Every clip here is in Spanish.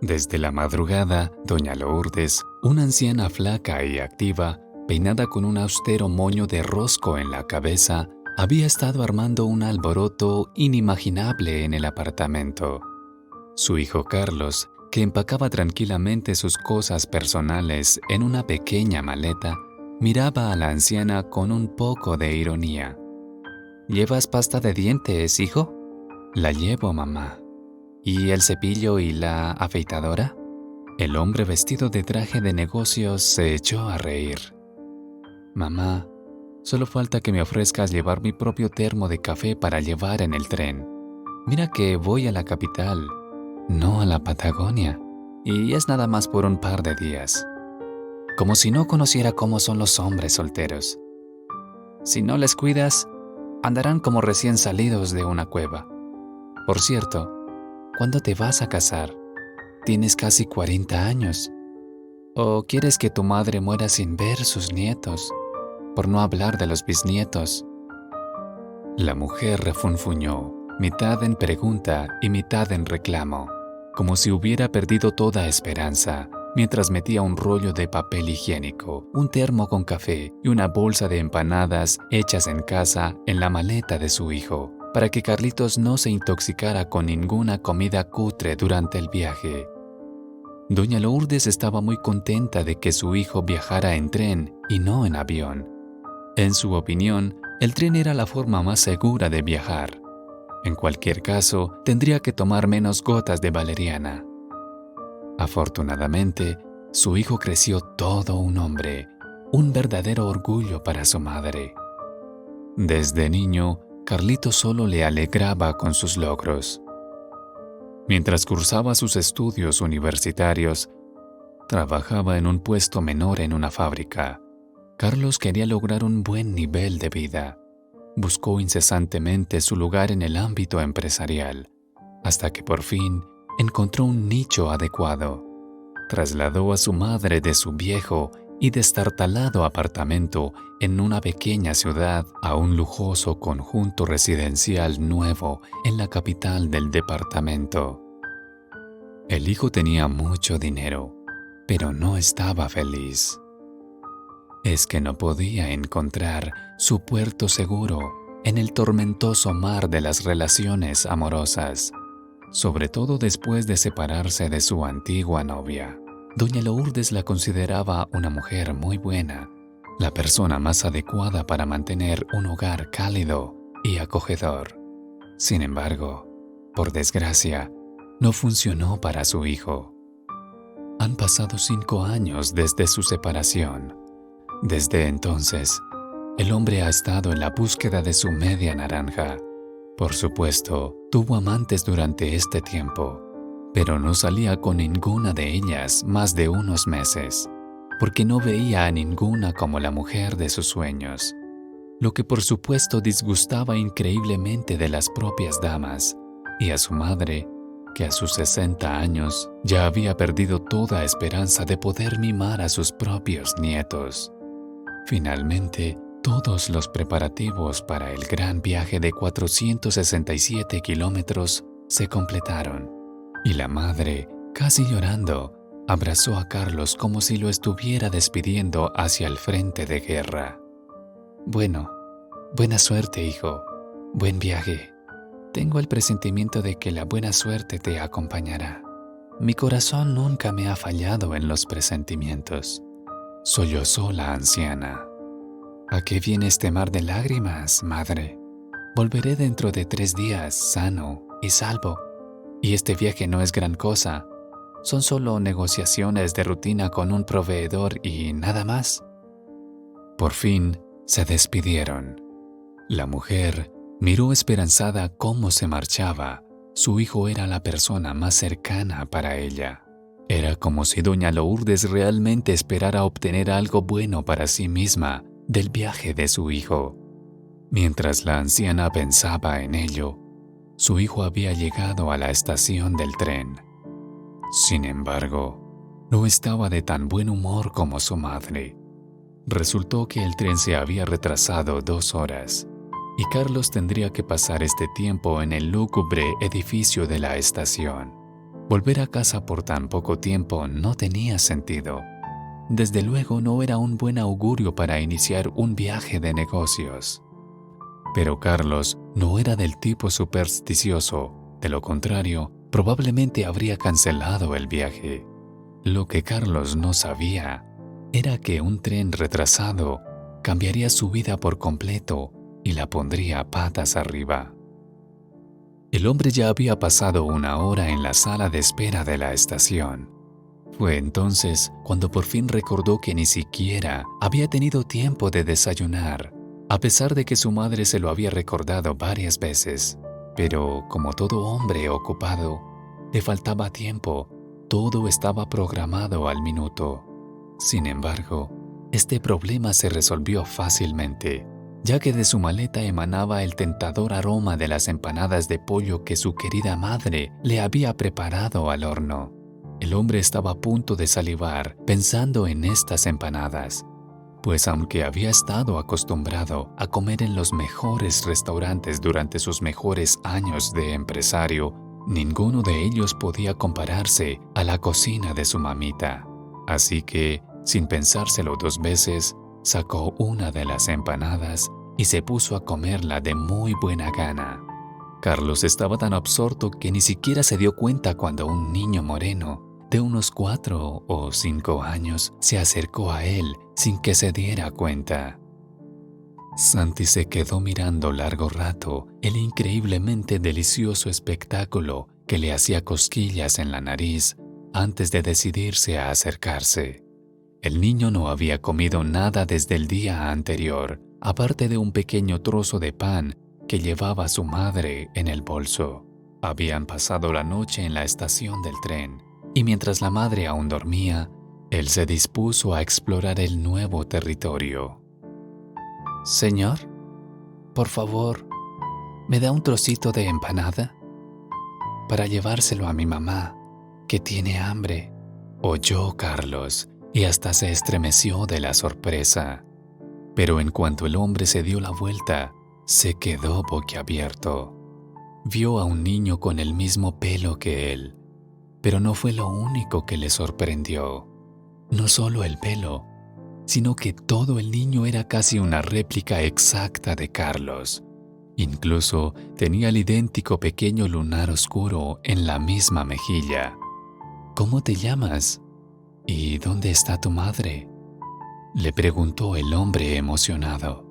Desde la madrugada, doña Lourdes, una anciana flaca y activa, peinada con un austero moño de rosco en la cabeza, había estado armando un alboroto inimaginable en el apartamento. Su hijo Carlos, que empacaba tranquilamente sus cosas personales en una pequeña maleta, miraba a la anciana con un poco de ironía. ¿Llevas pasta de dientes, hijo? La llevo, mamá. ¿Y el cepillo y la afeitadora? El hombre vestido de traje de negocios se echó a reír. Mamá, solo falta que me ofrezcas llevar mi propio termo de café para llevar en el tren. Mira que voy a la capital, no a la Patagonia, y es nada más por un par de días. Como si no conociera cómo son los hombres solteros. Si no les cuidas, andarán como recién salidos de una cueva. Por cierto, ¿cuándo te vas a casar? Tienes casi 40 años. ¿O quieres que tu madre muera sin ver sus nietos? Por no hablar de los bisnietos. La mujer refunfuñó, mitad en pregunta y mitad en reclamo, como si hubiera perdido toda esperanza, mientras metía un rollo de papel higiénico, un termo con café y una bolsa de empanadas hechas en casa en la maleta de su hijo, para que Carlitos no se intoxicara con ninguna comida cutre durante el viaje. Doña Lourdes estaba muy contenta de que su hijo viajara en tren y no en avión. En su opinión, el tren era la forma más segura de viajar. En cualquier caso, tendría que tomar menos gotas de valeriana. Afortunadamente, su hijo creció todo un hombre, un verdadero orgullo para su madre. Desde niño, Carlito solo le alegraba con sus logros. Mientras cursaba sus estudios universitarios, trabajaba en un puesto menor en una fábrica. Carlos quería lograr un buen nivel de vida. Buscó incesantemente su lugar en el ámbito empresarial, hasta que por fin encontró un nicho adecuado. Trasladó a su madre de su viejo y destartalado apartamento en una pequeña ciudad a un lujoso conjunto residencial nuevo en la capital del departamento. El hijo tenía mucho dinero, pero no estaba feliz. Es que no podía encontrar su puerto seguro en el tormentoso mar de las relaciones amorosas, sobre todo después de separarse de su antigua novia. Doña Lourdes la consideraba una mujer muy buena, la persona más adecuada para mantener un hogar cálido y acogedor. Sin embargo, por desgracia, no funcionó para su hijo. Han pasado 5 años desde su separación. Desde entonces, el hombre ha estado en la búsqueda de su media naranja. Por supuesto, tuvo amantes durante este tiempo, pero no salía con ninguna de ellas más de unos meses, porque no veía a ninguna como la mujer de sus sueños, lo que por supuesto disgustaba increíblemente de las propias damas y a su madre, que a sus 60 años ya había perdido toda esperanza de poder mimar a sus propios nietos. Finalmente, todos los preparativos para el gran viaje de 467 kilómetros se completaron, y la madre, casi llorando, abrazó a Carlos como si lo estuviera despidiendo hacia el frente de guerra. Bueno, buena suerte, hijo. Buen viaje. Tengo el presentimiento de que la buena suerte te acompañará. Mi corazón nunca me ha fallado en los presentimientos. Sollozó la anciana. ¿A qué viene este mar de lágrimas, madre? Volveré dentro de 3 días, sano y salvo. Y este viaje no es gran cosa. Son solo negociaciones de rutina con un proveedor y nada más. Por fin se despidieron. La mujer miró esperanzada cómo se marchaba. Su hijo era la persona más cercana para ella. Era como si doña Lourdes realmente esperara obtener algo bueno para sí misma del viaje de su hijo. Mientras la anciana pensaba en ello, su hijo había llegado a la estación del tren. Sin embargo, no estaba de tan buen humor como su madre. Resultó que el tren se había retrasado 2 horas, y Carlos tendría que pasar este tiempo en el lúgubre edificio de la estación. Volver a casa por tan poco tiempo no tenía sentido. Desde luego no era un buen augurio para iniciar un viaje de negocios. Pero Carlos no era del tipo supersticioso. De lo contrario, probablemente habría cancelado el viaje. Lo que Carlos no sabía era que un tren retrasado cambiaría su vida por completo y la pondría patas arriba. El hombre ya había pasado 1 hora en la sala de espera de la estación. Fue entonces cuando por fin recordó que ni siquiera había tenido tiempo de desayunar, a pesar de que su madre se lo había recordado varias veces. Pero, como todo hombre ocupado, le faltaba tiempo, todo estaba programado al minuto. Sin embargo, este problema se resolvió fácilmente, ya que de su maleta emanaba el tentador aroma de las empanadas de pollo que su querida madre le había preparado al horno. El hombre estaba a punto de salivar pensando en estas empanadas, pues aunque había estado acostumbrado a comer en los mejores restaurantes durante sus mejores años de empresario, ninguno de ellos podía compararse a la cocina de su mamita. Así que, sin pensárselo 2 veces, sacó una de las empanadas y se puso a comerla de muy buena gana. Carlos estaba tan absorto que ni siquiera se dio cuenta cuando un niño moreno de unos 4 o 5 años se acercó a él sin que se diera cuenta. Santi se quedó mirando largo rato el increíblemente delicioso espectáculo que le hacía cosquillas en la nariz antes de decidirse a acercarse. El niño no había comido nada desde el día anterior, aparte de un pequeño trozo de pan que llevaba su madre en el bolso. Habían pasado la noche en la estación del tren, y mientras la madre aún dormía, él se dispuso a explorar el nuevo territorio. «Señor, por favor, ¿me da un trocito de empanada? Para llevárselo a mi mamá, que tiene hambre», oyó Carlos, y hasta se estremeció de la sorpresa. Pero en cuanto el hombre se dio la vuelta, se quedó boquiabierto. Vio a un niño con el mismo pelo que él, pero no fue lo único que le sorprendió. No solo el pelo, sino que todo el niño era casi una réplica exacta de Carlos. Incluso tenía el idéntico pequeño lunar oscuro en la misma mejilla. «¿Cómo te llamas? ¿Y dónde está tu madre?», le preguntó el hombre emocionado.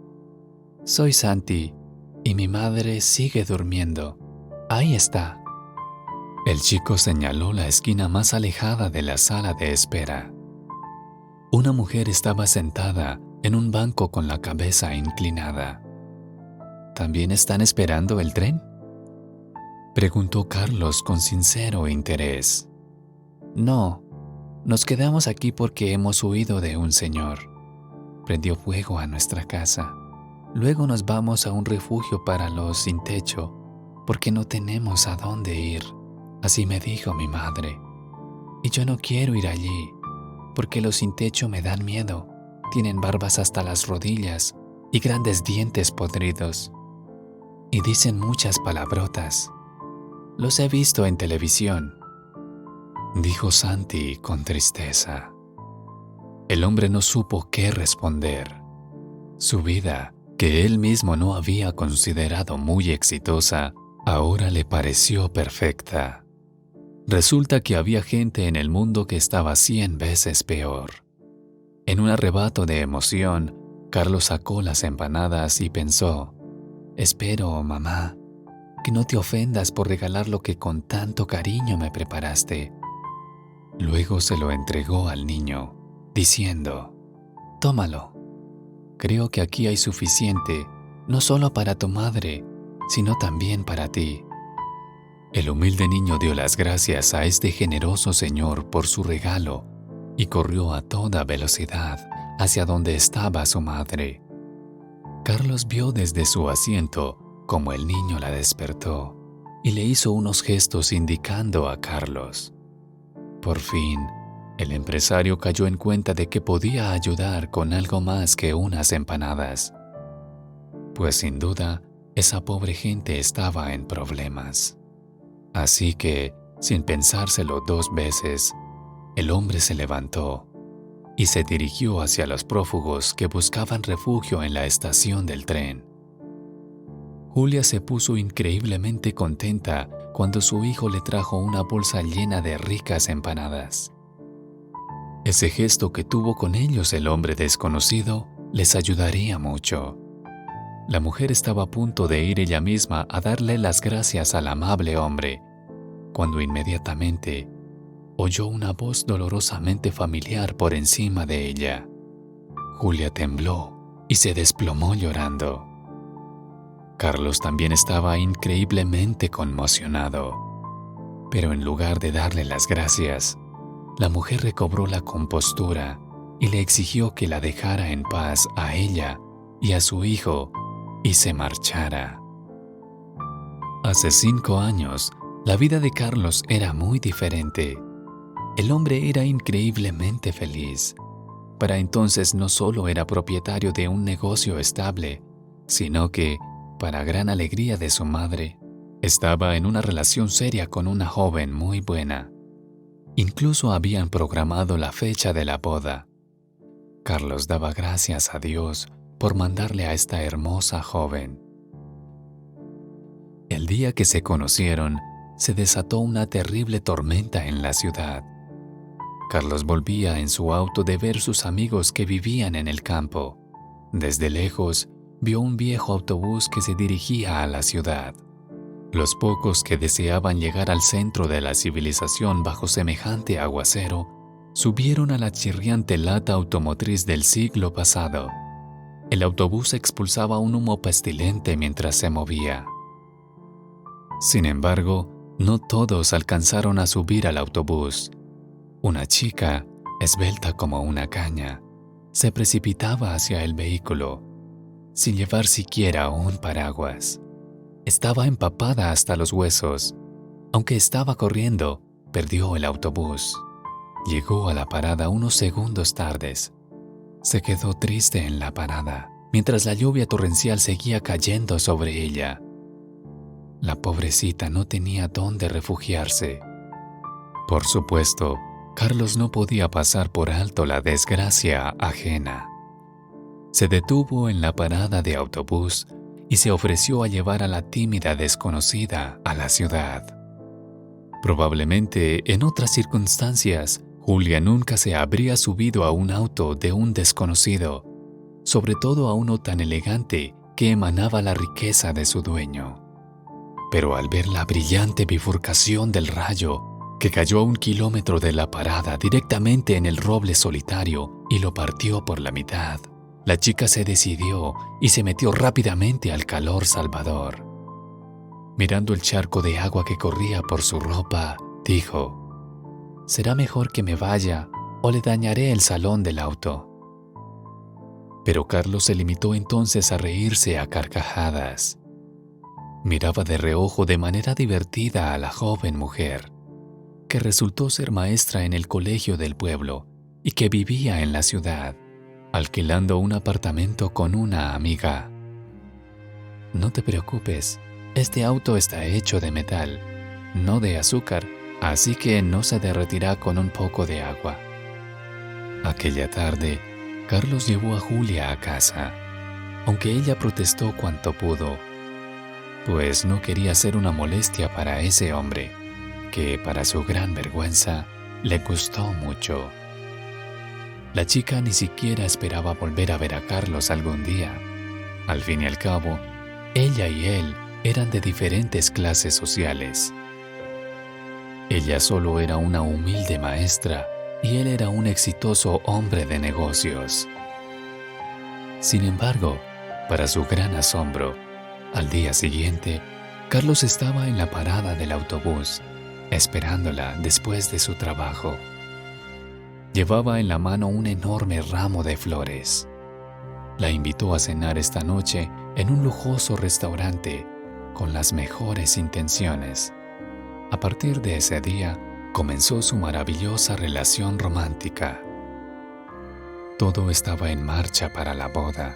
«Soy Santi, y mi madre sigue durmiendo. Ahí está». El chico señaló la esquina más alejada de la sala de espera. Una mujer estaba sentada en un banco con la cabeza inclinada. «¿También están esperando el tren?», preguntó Carlos con sincero interés. «No, nos quedamos aquí porque hemos huido de un señor. Prendió fuego a nuestra casa. Luego nos vamos a un refugio para los sin techo, porque no tenemos a dónde ir. Así me dijo mi madre. Y yo no quiero ir allí, porque los sin techo me dan miedo. Tienen barbas hasta las rodillas y grandes dientes podridos. Y dicen muchas palabrotas. Los he visto en televisión», dijo Santi con tristeza. El hombre no supo qué responder. Su vida, que él mismo no había considerado muy exitosa, ahora le pareció perfecta. Resulta que había gente en el mundo que estaba 100 veces peor. En un arrebato de emoción, Carlos sacó las empanadas y pensó: «Espero, mamá, que no te ofendas por regalar lo que con tanto cariño me preparaste». Luego se lo entregó al niño, diciendo: «Tómalo. Creo que aquí hay suficiente, no solo para tu madre, sino también para ti». El humilde niño dio las gracias a este generoso señor por su regalo y corrió a toda velocidad hacia donde estaba su madre. Carlos vio desde su asiento cómo el niño la despertó y le hizo unos gestos indicando a Carlos. Por fin, el empresario cayó en cuenta de que podía ayudar con algo más que unas empanadas, pues sin duda esa pobre gente estaba en problemas. Así que, Sin pensárselo 2 veces, el hombre se levantó y se dirigió hacia los prófugos que buscaban refugio en la estación del tren. Julia se puso increíblemente contenta cuando su hijo le trajo una bolsa llena de ricas empanadas. Ese gesto que tuvo con ellos el hombre desconocido les ayudaría mucho. La mujer estaba a punto de ir ella misma a darle las gracias al amable hombre, cuando inmediatamente oyó una voz dolorosamente familiar por encima de ella. Julia tembló y se desplomó llorando. Carlos también estaba increíblemente conmocionado, pero en lugar de darle las gracias, la mujer recobró la compostura y le exigió que la dejara en paz a ella y a su hijo y se marchara. Hace 5 años, la vida de Carlos era muy diferente. El hombre era increíblemente feliz. Para entonces no solo era propietario de un negocio estable, sino que, para gran alegría de su madre, estaba en una relación seria con una joven muy buena. Incluso habían programado la fecha de la boda. Carlos daba gracias a Dios por mandarle a esta hermosa joven. El día que se conocieron, se desató una terrible tormenta en la ciudad. Carlos volvía en su auto de ver sus amigos que vivían en el campo. Desde lejos, vio un viejo autobús que se dirigía a la ciudad. Los pocos que deseaban llegar al centro de la civilización bajo semejante aguacero, subieron a la chirriante lata automotriz del siglo pasado. El autobús expulsaba un humo pestilente mientras se movía. Sin embargo, no todos alcanzaron a subir al autobús. Una chica, esbelta como una caña, se precipitaba hacia el vehículo, sin llevar siquiera un paraguas. Estaba empapada hasta los huesos. Aunque estaba corriendo, perdió el autobús. Llegó a la parada unos segundos tardes. Se quedó triste en la parada, mientras la lluvia torrencial seguía cayendo sobre ella. La pobrecita no tenía dónde refugiarse. Por supuesto, Carlos no podía pasar por alto la desgracia ajena. Se detuvo en la parada de autobús y se ofreció a llevar a la tímida desconocida a la ciudad. Probablemente, en otras circunstancias, Julia nunca se habría subido a un auto de un desconocido, sobre todo a uno tan elegante que emanaba la riqueza de su dueño. Pero al ver la brillante bifurcación del rayo, que cayó a 1 kilómetro de la parada directamente en el roble solitario y lo partió por la mitad, la chica se decidió y se metió rápidamente al calor salvador. Mirando el charco de agua que corría por su ropa, dijo: «Será mejor que me vaya o le dañaré el salón del auto». Pero Carlos se limitó entonces a reírse a carcajadas. Miraba de reojo de manera divertida a la joven mujer, que resultó ser maestra en el colegio del pueblo y que vivía en la ciudad, alquilando un apartamento con una amiga. «No te preocupes, este auto está hecho de metal, no de azúcar, así que no se derretirá con un poco de agua». Aquella tarde, Carlos llevó a Julia a casa, aunque ella protestó cuanto pudo, pues no quería ser una molestia para ese hombre, que, para su gran vergüenza, le gustó mucho. La chica ni siquiera esperaba volver a ver a Carlos algún día. Al fin y al cabo, ella y él eran de diferentes clases sociales. Ella solo era una humilde maestra y él era un exitoso hombre de negocios. Sin embargo, para su gran asombro, al día siguiente, Carlos estaba en la parada del autobús, esperándola después de su trabajo. Llevaba en la mano un enorme ramo de flores. La invitó a cenar esta noche en un lujoso restaurante con las mejores intenciones. A partir de ese día, comenzó su maravillosa relación romántica. Todo estaba en marcha para la boda,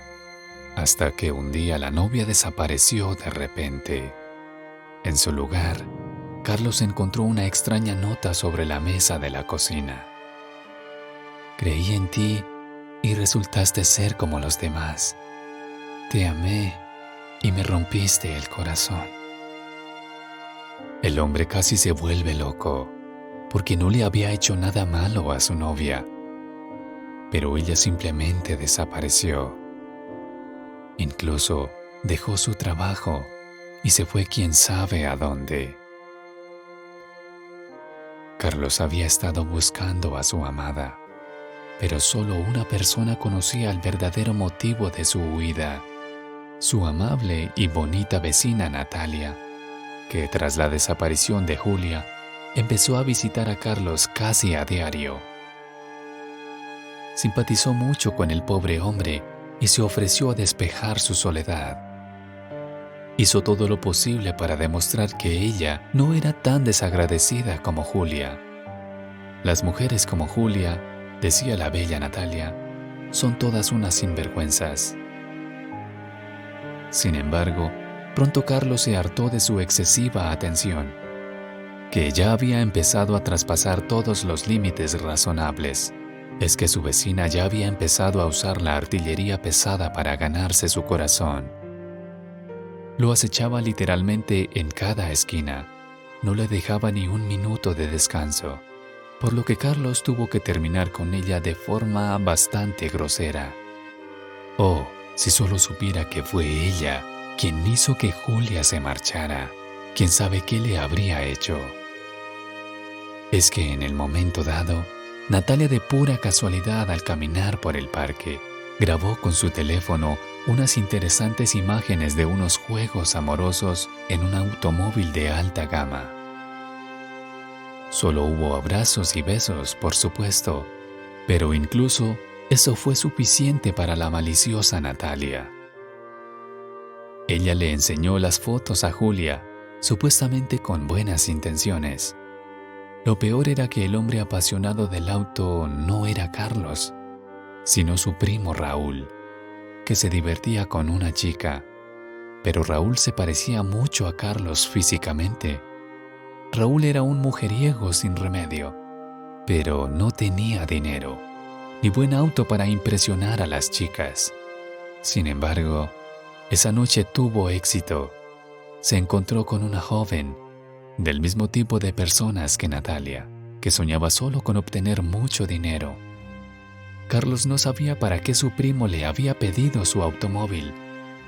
hasta que un día la novia desapareció de repente. En su lugar, Carlos encontró una extraña nota sobre la mesa de la cocina. Creí en ti y resultaste ser como los demás. Te amé y me rompiste el corazón. El hombre casi se vuelve loco, porque no le había hecho nada malo a su novia, pero ella simplemente desapareció. Incluso dejó su trabajo y se fue quién sabe a dónde. Carlos había estado buscando a su amada, pero solo una persona conocía el verdadero motivo de su huida: su amable y bonita vecina Natalia, que tras la desaparición de Julia, empezó a visitar a Carlos casi a diario. Simpatizó mucho con el pobre hombre y se ofreció a despejar su soledad. Hizo todo lo posible para demostrar que ella no era tan desagradecida como Julia. Las mujeres como Julia, decía la bella Natalia, son todas unas sinvergüenzas. Sin embargo, pronto Carlos se hartó de su excesiva atención, que ya había empezado a traspasar todos los límites razonables. Es que su vecina ya había empezado a usar la artillería pesada para ganarse su corazón. Lo acechaba literalmente en cada esquina. No le dejaba ni un minuto de descanso, por lo que Carlos tuvo que terminar con ella de forma bastante grosera. Oh, si solo supiera que fue ella quien hizo que Julia se marchara, quién sabe qué le habría hecho. Es que en el momento dado, Natalia, de pura casualidad al caminar por el parque, grabó con su teléfono unas interesantes imágenes de unos juegos amorosos en un automóvil de alta gama. Solo hubo abrazos y besos, por supuesto, pero incluso eso fue suficiente para la maliciosa Natalia. Ella le enseñó las fotos a Julia, supuestamente con buenas intenciones. Lo peor era que el hombre apasionado del auto no era Carlos, sino su primo Raúl, que se divertía con una chica. Pero Raúl se parecía mucho a Carlos físicamente. Raúl era un mujeriego sin remedio, pero no tenía dinero, ni buen auto para impresionar a las chicas. Sin embargo, esa noche tuvo éxito. Se encontró con una joven, del mismo tipo de personas que Natalia, que soñaba solo con obtener mucho dinero. Carlos no sabía para qué su primo le había pedido su automóvil.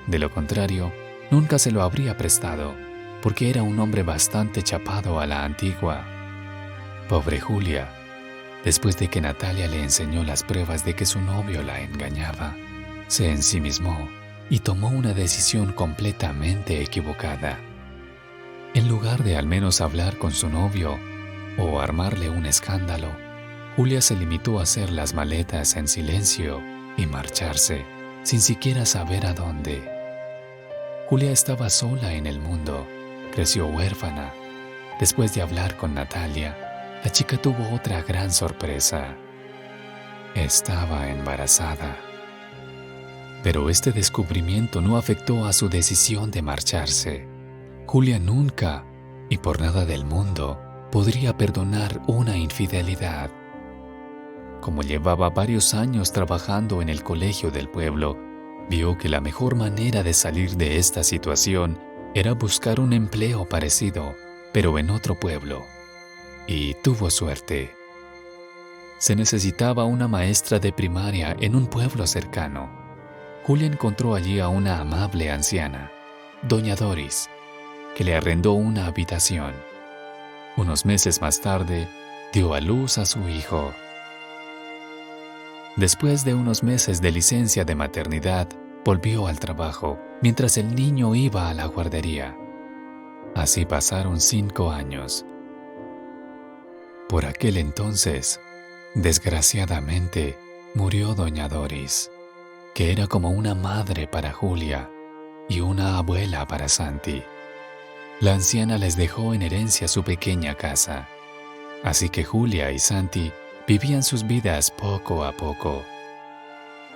De lo contrario, nunca se lo habría prestado, porque era un hombre bastante chapado a la antigua. Pobre Julia, después de que Natalia le enseñó las pruebas de que su novio la engañaba, se ensimismó y tomó una decisión completamente equivocada. En lugar de al menos hablar con su novio o armarle un escándalo, Julia se limitó a hacer las maletas en silencio y marcharse, sin siquiera saber a dónde. Julia estaba sola en el mundo, creció huérfana. Después de hablar con Natalia, la chica tuvo otra gran sorpresa. Estaba embarazada. Pero este descubrimiento no afectó a su decisión de marcharse. Julia nunca, y por nada del mundo, podría perdonar una infidelidad. Como llevaba varios años trabajando en el colegio del pueblo, vio que la mejor manera de salir de esta situación era buscar un empleo parecido, pero en otro pueblo. Y tuvo suerte. Se necesitaba una maestra de primaria en un pueblo cercano. Julia encontró allí a una amable anciana, doña Doris, que le arrendó una habitación. Unos meses más tarde, dio a luz a su hijo. Después de unos meses de licencia de maternidad, volvió al trabajo, mientras el niño iba a la guardería. Así pasaron 5 años. Por aquel entonces, desgraciadamente, murió doña Doris, que era como una madre para Julia y una abuela para Santi. La anciana les dejó en herencia su pequeña casa, así que Julia y Santi vivían sus vidas poco a poco.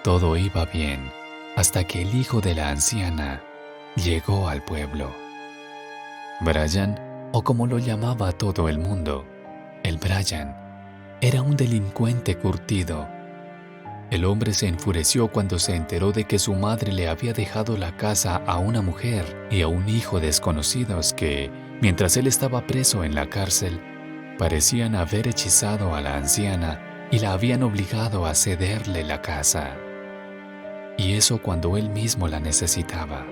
Todo iba bien hasta que el hijo de la anciana llegó al pueblo. Brian o como lo llamaba todo el mundo, el Brian, era un delincuente curtido. El hombre se enfureció cuando se enteró de que su madre le había dejado la casa a una mujer y a un hijo desconocidos que, mientras él estaba preso en la cárcel, parecían haber hechizado a la anciana y la habían obligado a cederle la casa. Y eso cuando él mismo la necesitaba.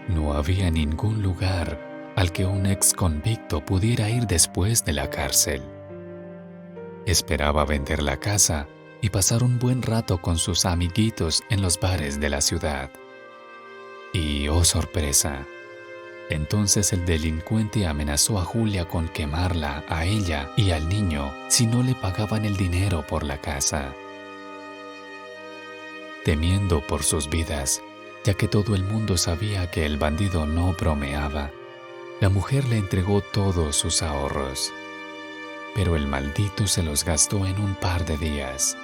No había ningún lugar al que un ex convicto pudiera ir después de la cárcel. Esperaba vender la casa y pasar un buen rato con sus amiguitos en los bares de la ciudad. Y, oh sorpresa, entonces el delincuente amenazó a Julia con quemarla a ella y al niño si no le pagaban el dinero por la casa. Temiendo por sus vidas, ya que todo el mundo sabía que el bandido no bromeaba, la mujer le entregó todos sus ahorros. Pero el maldito se los gastó en un par de días.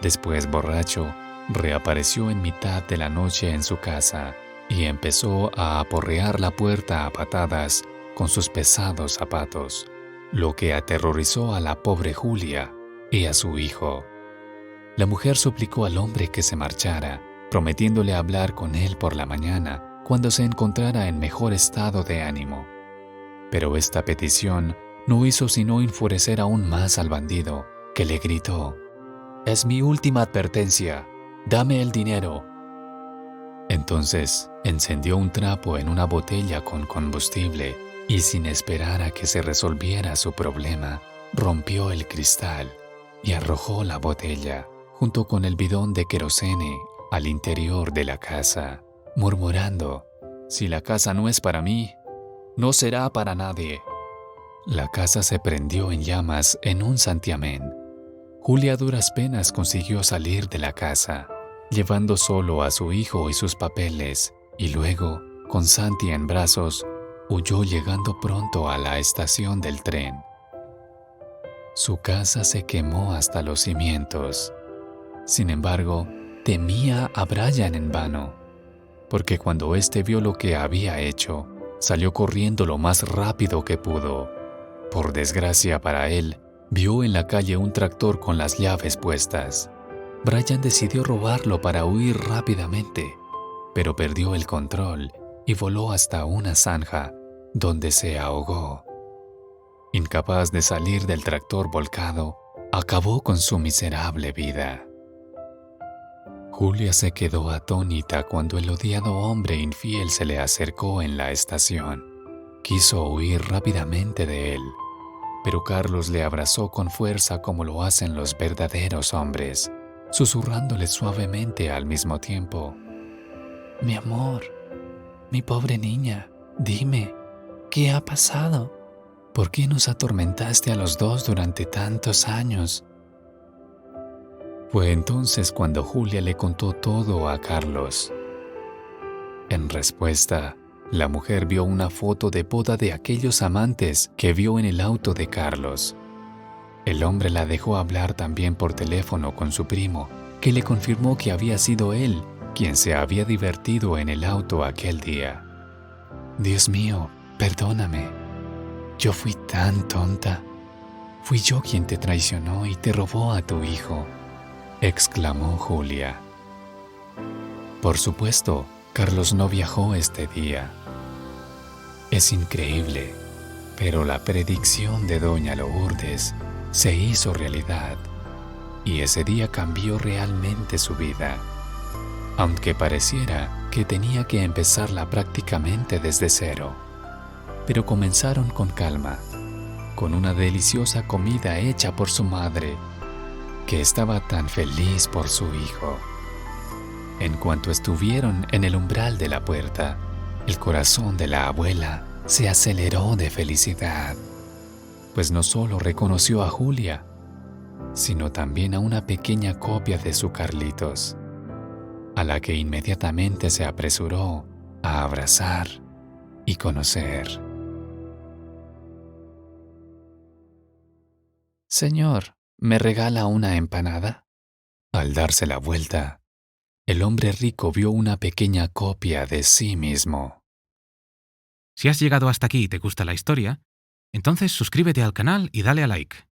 Después, borracho, reapareció en mitad de la noche en su casa y empezó a aporrear la puerta a patadas con sus pesados zapatos, lo que aterrorizó a la pobre Julia y a su hijo. La mujer suplicó al hombre que se marchara, prometiéndole hablar con él por la mañana cuando se encontrara en mejor estado de ánimo. Pero esta petición no hizo sino enfurecer aún más al bandido, que le gritó: «Es mi última advertencia, dame el dinero». Entonces encendió un trapo en una botella con combustible y, sin esperar a que se resolviera su problema, rompió el cristal y arrojó la botella, junto con el bidón de querosene, al interior de la casa, murmurando: «Si la casa no es para mí, no será para nadie». La casa se prendió en llamas en un santiamén. Julia a duras penas consiguió salir de la casa, llevando solo a su hijo y sus papeles, y luego, con Santi en brazos, huyó llegando pronto a la estación del tren. Su casa se quemó hasta los cimientos. Sin embargo, temía a Brian en vano, porque cuando éste vio lo que había hecho, salió corriendo lo más rápido que pudo. Por desgracia para él, vio en la calle un tractor con las llaves puestas. Brian decidió robarlo para huir rápidamente, pero perdió el control y voló hasta una zanja, donde se ahogó. Incapaz de salir del tractor volcado, acabó con su miserable vida. Julia se quedó atónita cuando el odiado hombre infiel se le acercó en la estación. Quiso huir rápidamente de él, pero Carlos le abrazó con fuerza como lo hacen los verdaderos hombres, susurrándole suavemente al mismo tiempo: «Mi amor, mi pobre niña, dime, ¿qué ha pasado? ¿Por qué nos atormentaste a los dos durante tantos años?». Fue entonces cuando Julia le contó todo a Carlos. En respuesta, la mujer vio una foto de boda de aquellos amantes que vio en el auto de Carlos. El hombre la dejó hablar también por teléfono con su primo, que le confirmó que había sido él quien se había divertido en el auto aquel día. «Dios mío, perdóname. Yo fui tan tonta. Fui yo quien te traicionó y te robó a tu hijo», exclamó Julia. Por supuesto, Carlos no viajó este día. Es increíble, pero la predicción de doña Lourdes se hizo realidad y ese día cambió realmente su vida, aunque pareciera que tenía que empezarla prácticamente desde cero. Pero comenzaron con calma, con una deliciosa comida hecha por su madre, que estaba tan feliz por su hijo. En cuanto estuvieron en el umbral de la puerta, el corazón de la abuela se aceleró de felicidad, pues no solo reconoció a Julia, sino también a una pequeña copia de su Carlitos, a la que inmediatamente se apresuró a abrazar y conocer. «Señor, ¿me regala una empanada?». Al darse la vuelta, el hombre rico vio una pequeña copia de sí mismo. Si has llegado hasta aquí y te gusta la historia, entonces suscríbete al canal y dale a like.